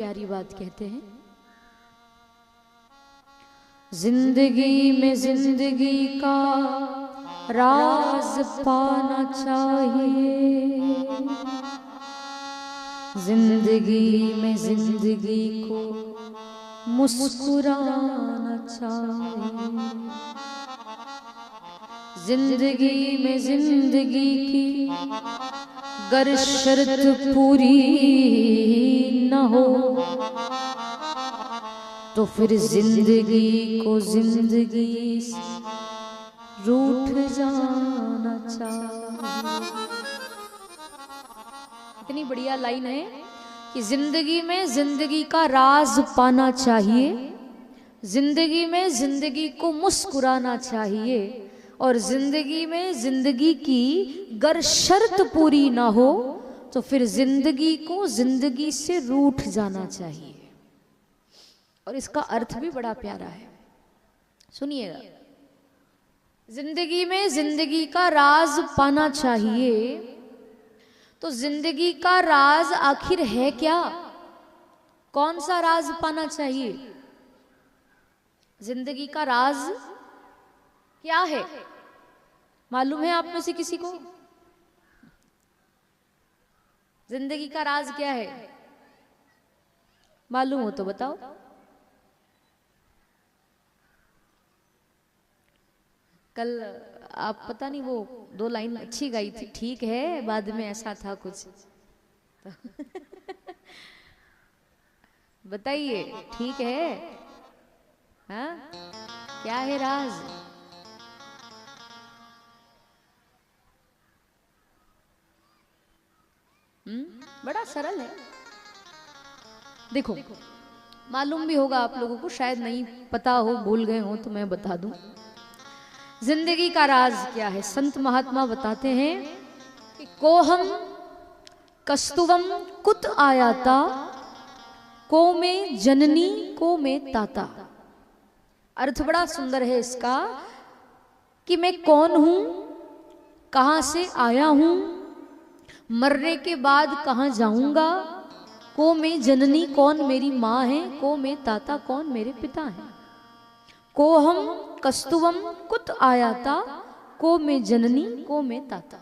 प्यारी बात कहते हैं, जिंदगी में जिंदगी का राज पाना चाहिए, जिंदगी में जिंदगी को मुस्कुराना चाहिए, जिंदगी में जिंदगी की गर शर्त पूरी न हो तो फिर जिंदगी को जिंदगी से रूठ जाना चाहिए। इतनी बढ़िया लाइन है कि जिंदगी में जिंदगी का राज पाना चाहिए, जिंदगी में जिंदगी को मुस्कुराना चाहिए और जिंदगी में जिंदगी की गर शर्त पूरी ना हो तो फिर जिंदगी को जिंदगी से रूठ जाना चाहिए। और इसका अर्थ भी बड़ा प्यारा है, सुनिएगा। जिंदगी में जिंदगी का राज पाना चाहिए, तो जिंदगी का राज आखिर है क्या? कौन सा राज पाना चाहिए? जिंदगी का राज क्या है? मालूम है आप में से किसी को? जिंदगी का राज क्या है? मालूम हो तो बताओ। कल आप पता नहीं वो 2 लाइन अच्छी गाई थी, ठीक है, बाद में ऐसा था कुछ तो बताइए, ठीक है? हाँ, क्या है राज? बड़ा सरल है। देखो, मालूम भी होगा आप लोगों को, शायद नहीं पता हो, भूल गए हो तो मैं बता दूं। जिंदगी का राज क्या है? संत महात्मा बताते हैं कि कोहम कस्तुवम कुत आयाता, को में जननी को में ताता। अर्थ बड़ा सुंदर है इसका कि मैं कौन हूं, कहां से आया हूं, मरने के बाद कहां जाऊंगा, को में जननी कौन मेरी माँ है, को में ताता कौन मेरे पिता हैं। को हम कस्तुवम कुत आयाता, को में जननी को में ताता।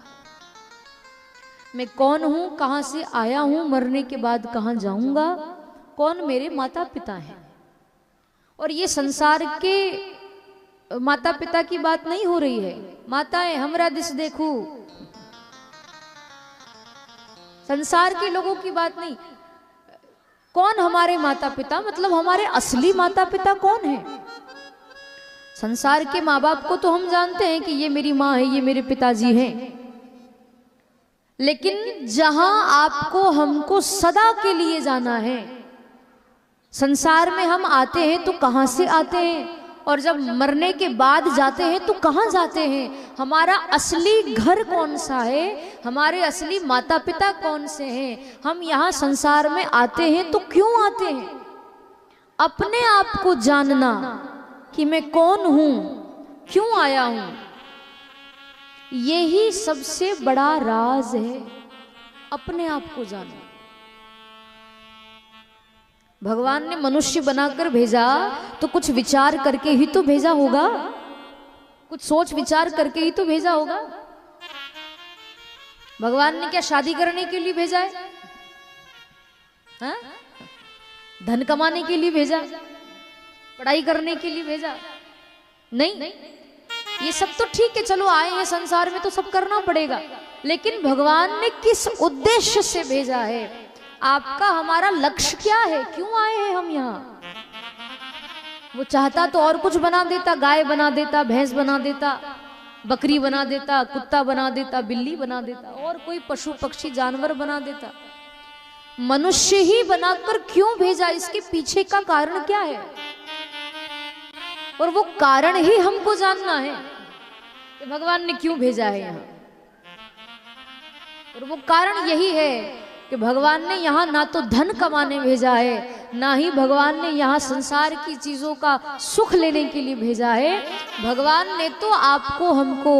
मैं कौन हूं, कहां से आया हूं, मरने के बाद कहां जाऊंगा, कौन मेरे माता पिता हैं। और ये संसार के माता पिता की बात नहीं हो रही है। माताएं हमरा दिस देखू, संसार के लोगों की बात नहीं। कौन हमारे माता पिता, मतलब हमारे असली माता पिता कौन है? संसार के माँ बाप को तो हम जानते हैं कि ये मेरी माँ है, ये मेरे पिताजी हैं, लेकिन जहां आपको हमको सदा के लिए जाना है, संसार में हम आते हैं तो कहां से आते हैं, और जब मरने के बाद जाते हैं तो कहां जाते हैं, हमारा असली घर कौन सा है, हमारे असली माता पिता कौन से हैं, हम यहाँ संसार में आते हैं तो क्यों आते हैं। अपने आप को जानना कि मैं कौन हूं, क्यों आया हूं, यही सबसे बड़ा राज है। अपने आप को जानो। भगवान ने मनुष्य बनाकर भेजा तो कुछ विचार करके ही तो भेजा होगा, कुछ सोच विचार करके ही तो भेजा होगा। भगवान ने क्या शादी करने के लिए भेजा है? हाँ? धन कमाने के लिए भेजा? पढ़ाई करने के लिए भेजा? नहीं। ये सब तो ठीक है, चलो आए हैं संसार में तो सब करना पड़ेगा, लेकिन भगवान ने किस उद्देश्य से भेजा है? आपका हमारा लक्ष्य क्या है? क्यों आए हैं हम यहाँ? वो चाहता तो और कुछ बना देता, गाय बना देता, भैंस बना देता, बकरी बना देता, कुत्ता बना देता, बिल्ली बना देता, और कोई पशु पक्षी जानवर बना देता। मनुष्य ही बनाकर क्यों भेजा? इसके पीछे का कारण क्या है? और वो कारण ही हमको जानना है कि भगवान ने क्यों भेजा है यहाँ। और वो कारण यही है कि भगवान ने यहाँ ना तो धन कमाने भेजा है, ना ही भगवान ने यहाँ संसार की चीजों का सुख लेने के लिए भेजा है। भगवान ने तो आपको हमको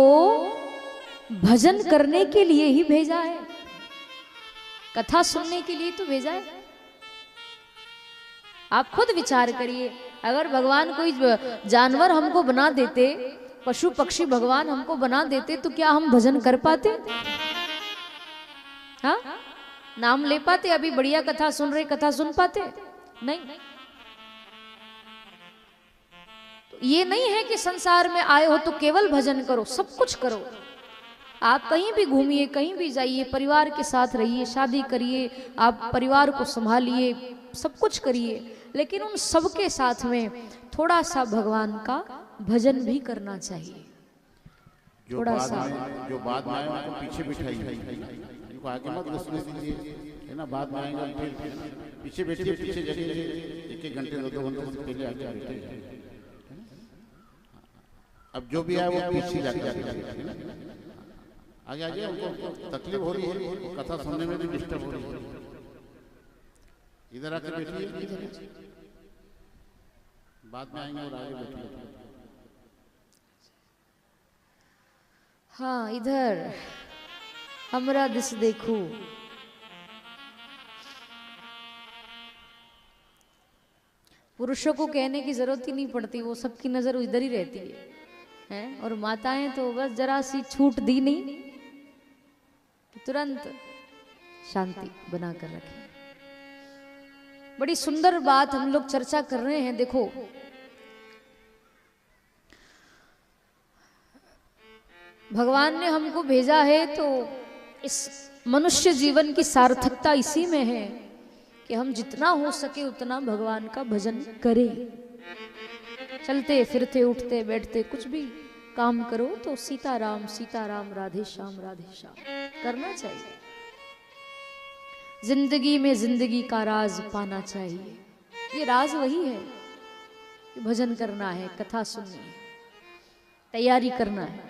भजन करने के लिए ही भेजा है, कथा सुनने के लिए तो भेजा है। आप खुद विचार करिए, अगर भगवान कोई जानवर हमको बना देते, पशु पक्षी भगवान हमको बना देते, तो क्या हम भजन कर पाते? हाँ, नाम ले पाते? अभी बढ़िया कथा सुन रहे, कथा सुन पाते? नहीं। तो ये नहीं है कि संसार में आए हो तो केवल भजन करो, सब कुछ करो। आप कहीं भी घूमिए, कहीं भी जाइए, परिवार के साथ रहिए, शादी करिए, आप परिवार को संभालिए, सब कुछ करिए, लेकिन उन सब के साथ में थोड़ा सा भगवान का भजन भी करना चाहिए। थोड़ा सा जो बाद में आए उनको पीछे बिठाइए, उनको आगे मत घुसने दीजिए, है ना। बाद में आएंगे फिर पीछे बैठिए, पीछे जगह 1-1 घंटे 2-2 घंटे से पहले आके बैठे। अब जो भी आए वो पीछे जाके आगे आगे, उनको तकलीफ हो रही है, कथा सुनने में भी डिस्टर्ब हो रही है। इधर आके बैठिए, बाद में आएंगे और आगे बैठिए। हाँ, इधर हमरा दिस देखो। पुरुषों को कहने की जरूरत ही नहीं पड़ती, वो सबकी नजर इधर ही रहती है। और माताएं तो बस जरा सी छूट दी नहीं कि तुरंत शांति बनाकर रखें। बड़ी सुंदर बात हम लोग चर्चा कर रहे हैं। देखो, भगवान ने हमको भेजा है तो इस मनुष्य जीवन की सार्थकता इसी में है कि हम जितना हो सके उतना भगवान का भजन करें। चलते फिरते उठते बैठते कुछ भी काम करो तो सीताराम सीताराम, राधे श्याम राधे श्याम करना चाहिए। जिंदगी में जिंदगी का राज पाना चाहिए। ये राज वही है कि भजन करना है, कथा सुननी है, तैयारी करना है।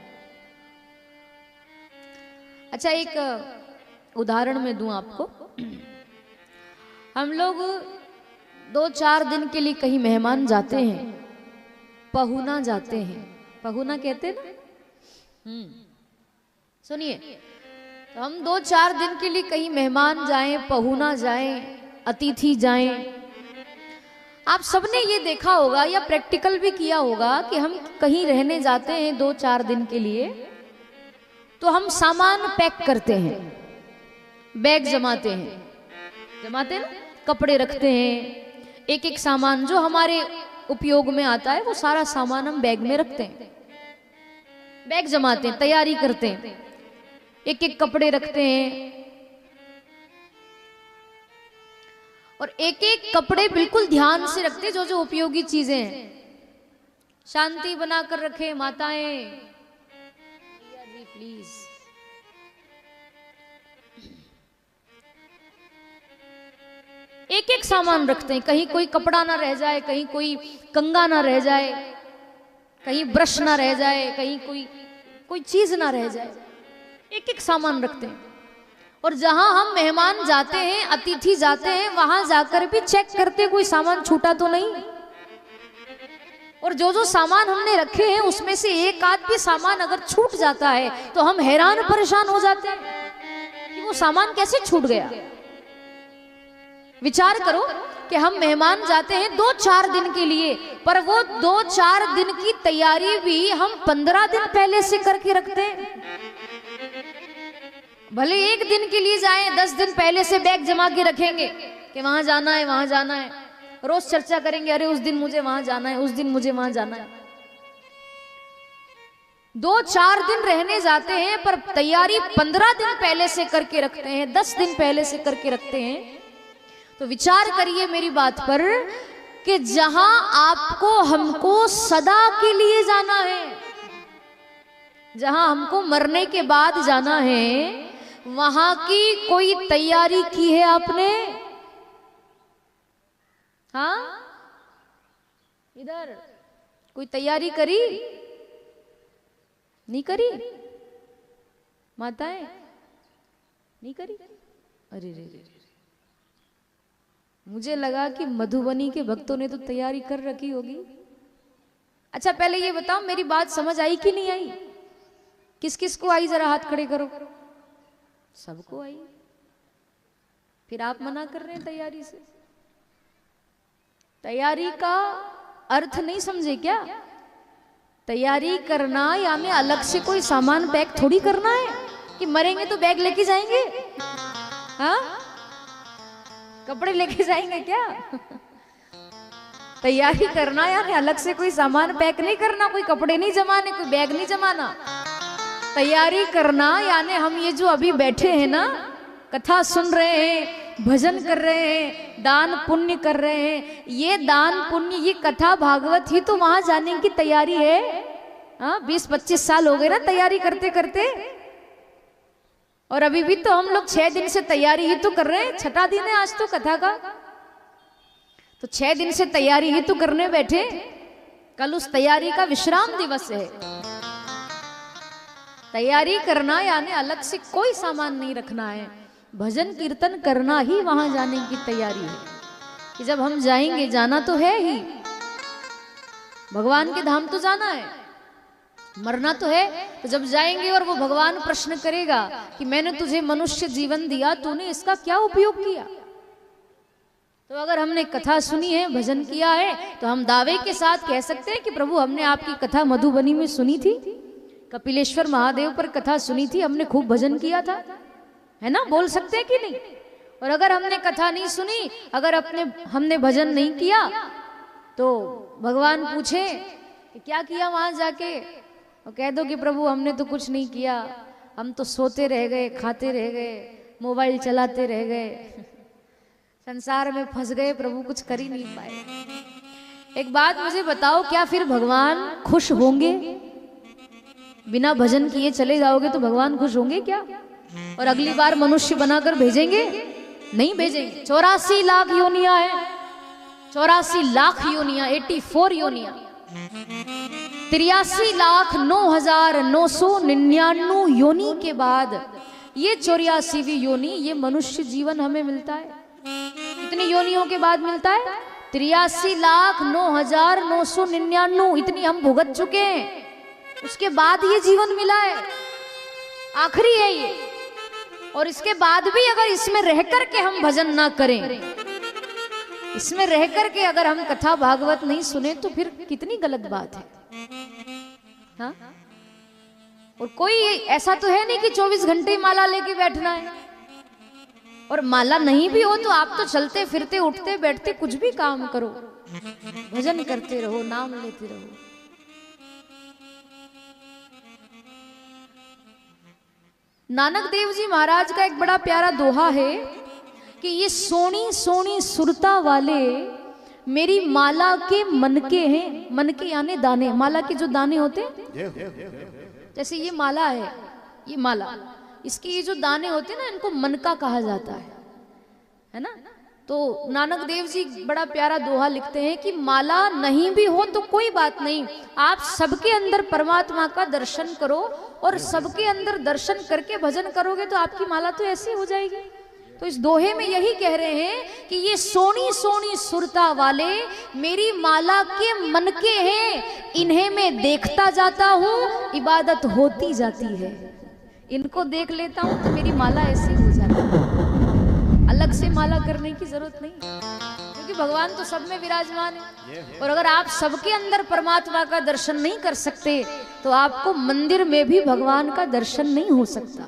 अच्छा, एक उदाहरण मैं दूं आपको। हम लोग 2-4 दिन के लिए कहीं मेहमान जाते हैं, पहुना जाते हैं। पहुना कहते हैं ना। सुनिए, तो हम 2-4 दिन के लिए कहीं मेहमान जाएं, पहुना जाएं, अतिथि जाएं। आप सबने ये देखा होगा या प्रैक्टिकल भी किया होगा कि हम कहीं रहने जाते हैं 2-4 दिन के लिए, तो हम सामान पैक करते हैं, बैग जमाते हैं, जमाते हैं ना, कपड़े रखते हैं, एक एक सामान जो हमारे उपयोग में आता है वो सारा सामान हम बैग में रखते हैं, बैग जमाते हैं, तैयारी करते हैं, एक एक कपड़े रखते हैं। और एक एक कपड़े बिल्कुल ध्यान से रखते हैं, जो जो उपयोगी चीजें हैं शांति बनाकर रखें। माताएं जी प्लीज, एक एक सामान रखते हैं, कहीं कोई कपड़ा ना रह जाए, कहीं कोई कंगा ना रह जाए, कहीं ब्रश ना रह जाए, कहीं कोई चीज ना रह जाए, एक एक सामान रखते हैं। और जहां हम मेहमान जाते हैं, अतिथि जाते हैं, वहां जाकर भी चेक करते कोई सामान छूटा तो नहीं। और जो जो सामान हमने रखे हैं उसमें से एक आध भी सामान अगर छूट जाता है तो हम हैरान परेशान हो जाते हैं कि वो सामान कैसे छूट गया। विचार करो कि हम मेहमान जाते हैं 2-4 दिन के लिए, पर वो 2-4 दिन की तैयारी भी हम 15 दिन पहले से करके रखते हैं। भले एक दिन के लिए जाएं, 10 दिन पहले से बैग जमा के रखेंगे कि वहां जाना है, वहां जाना है। रोज चर्चा करेंगे, अरे उस दिन मुझे वहां जाना है, उस दिन मुझे वहां जाना है। 2-4 दिन रहने जाते हैं पर तैयारी 15 दिन पहले से करके रखते हैं, 10 दिन पहले से करके रखते हैं। तो विचार करिए मेरी बात पर कि जहां आपको हमको सदा के लिए जाना है, जहां हमको मरने के बाद जाना है, वहां की कोई तैयारी की है आपने? हाँ, इधर कोई तैयारी करी? नहीं करी? माताएं नहीं करी? अरे रे रे, मुझे लगा कि मधुबनी के भक्तों ने तो तैयारी कर रखी होगी। अच्छा, पहले ये बताओ, मेरी बात समझ आई कि नहीं आई? किस किस को आई, जरा हाथ खड़े करो। सबको आई। फिर आप मना कर रहे हैं तैयारी से? तैयारी का अर्थ नहीं समझे क्या? तैयारी करना यानी अलग से कोई सामान पैक थोड़ी करना है कि मरेंगे तो बैग लेके जाएंगे, हाँ? कपड़े लेके जाएंगे क्या? तैयारी करना यानी अलग से कोई सामान पैक नहीं करना, कोई कपड़े नहीं जमाने, कोई बैग नहीं जमाना। तैयारी करना यानी हम ये जो अभी बैठे हैं ना, कथा सुन रहे हैं, भजन कर रहे हैं, दान पुण्य कर रहे हैं, ये दान पुण्य, ये कथा भागवत ही तो वहां जाने की तैयारी है। हाँ, 20-25 साल हो गए ना तैयारी करते करते, और अभी भी तो हम लोग 6 दिन से तैयारी ही तो कर रहे हैं। छठा दिन है आज तो कथा का, तो 6 दिन से तैयारी ही तो करने बैठे। कल उस तैयारी का विश्राम दिवस है। तैयारी करना यानी अलग से कोई सामान नहीं रखना है, भजन कीर्तन करना ही वहां जाने की तैयारी है। कि जब हम जाएंगे, जाना तो है ही, भगवान के धाम तो जाना है, मरना तो है। तो जब जाएंगे और वो भगवान प्रश्न करेगा कि मैंने तुझे मनुष्य जीवन दिया, तूने इसका क्या उपयोग किया? तो अगर हमने कथा सुनी है, भजन किया है, तो हम दावे के साथ कह सकते हैं कि प्रभु हमने आपकी कथा मधुबनी में सुनी थी, कपिलेश्वर महादेव पर कथा सुनी थी, हमने खूब भजन किया था, है ना? बोल सकते हैं कि नहीं? और अगर हमने कथा नहीं सुनी, अगर हमने भजन नहीं किया, तो भगवान पूछे कि क्या किया वहां जाके, और कह दो कि प्रभु हमने तो कुछ नहीं किया, हम तो सोते रह गए, खाते रह गए, मोबाइल चलाते रह गए, संसार में फंस गए, प्रभु कुछ कर ही नहीं पाए। एक बात मुझे बताओ, क्या फिर भगवान खुश होंगे? बिना भजन किए चले जाओगे तो भगवान खुश होंगे क्या? और अगली बार मनुष्य बनाकर भेजेंगे? नहीं भेजेंगे। 84 लाख योनिया है, 84 लाख योनिया, 84 योनिया, 83,09,999 योनि के बाद ये 84वीं योनि, ये मनुष्य जीवन हमें मिलता है। कितनी योनियों के बाद मिलता है? 83,09,999, इतनी हम भुगत चुके हैं, उसके बाद ये जीवन मिला है, आखिरी है ये। और इसके बाद भी अगर इसमें रह करके हम भजन ना करें, इसमें रह करके अगर हम कथा भागवत नहीं सुने, तो फिर कितनी गलत बात है, हाँ? और कोई ऐसा तो है नहीं कि 24 घंटे माला लेके बैठना है। और माला नहीं भी हो तो आप तो चलते फिरते, उठते बैठते, कुछ भी काम करो, भजन करते रहो, नाम लेते रहो। नानक देव जी महाराज का एक बड़ा प्यारा दोहा है कि ये सोनी सोनी सुरता वाले मेरी माला के मनके हैं। मनके यानी दाने, माला के जो दाने होते हैं, जैसे ये माला है, ये माला, इसके ये जो दाने होते हैं ना, इनको मनका कहा जाता है ना? तो नानक देव जी बड़ा प्यारा दोहा लिखते हैं कि माला नहीं भी हो तो कोई बात नहीं, आप सबके अंदर परमात्मा का दर्शन करो, और सबके अंदर दर्शन करके भजन करोगे तो आपकी माला तो ऐसी हो जाएगी। तो इस दोहे में यही कह रहे हैं कि ये सोनी सोनी सुरता वाले मेरी माला के मनके हैं, इन्हें मैं देखता जाता हूँ, इबादत होती जाती है। इनको देख लेता हूँ तो मेरी माला ऐसी हो जाती है, अलग से माला करने की जरूरत नहीं, क्योंकि भगवान तो सब में विराजमान है। और अगर आप सबके अंदर परमात्मा का दर्शन नहीं कर सकते, तो आपको मंदिर में भी भगवान का दर्शन नहीं हो सकता।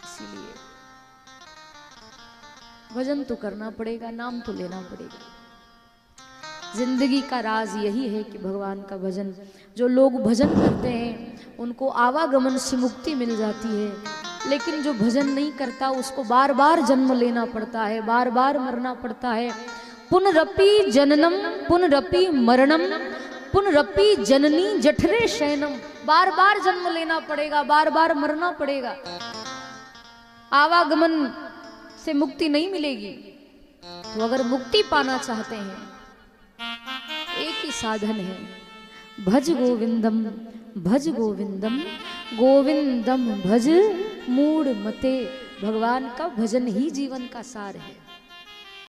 इसीलिए भजन तो करना पड़ेगा, नाम तो लेना पड़ेगा। जिंदगी का राज यही है कि भगवान का भजन, जो लोग भजन करते हैं उनको आवागमन से मुक्ति मिल जाती है, लेकिन जो भजन नहीं करता उसको बार बार जन्म लेना पड़ता है, बार बार मरना पड़ता है। पुनरपि जननम पुनरपि मरणम पुनरपि जननी जठरे शयनम, बार बार जन्म लेना पड़ेगा, बार बार मरना पड़ेगा, आवागमन से मुक्ति नहीं मिलेगी। तो अगर मुक्ति पाना चाहते हैं, एक ही साधन है, भज गोविंदम भज गोविंदम, गोविंदम भज मूढ़ मते। भगवान का भजन ही जीवन का सार है।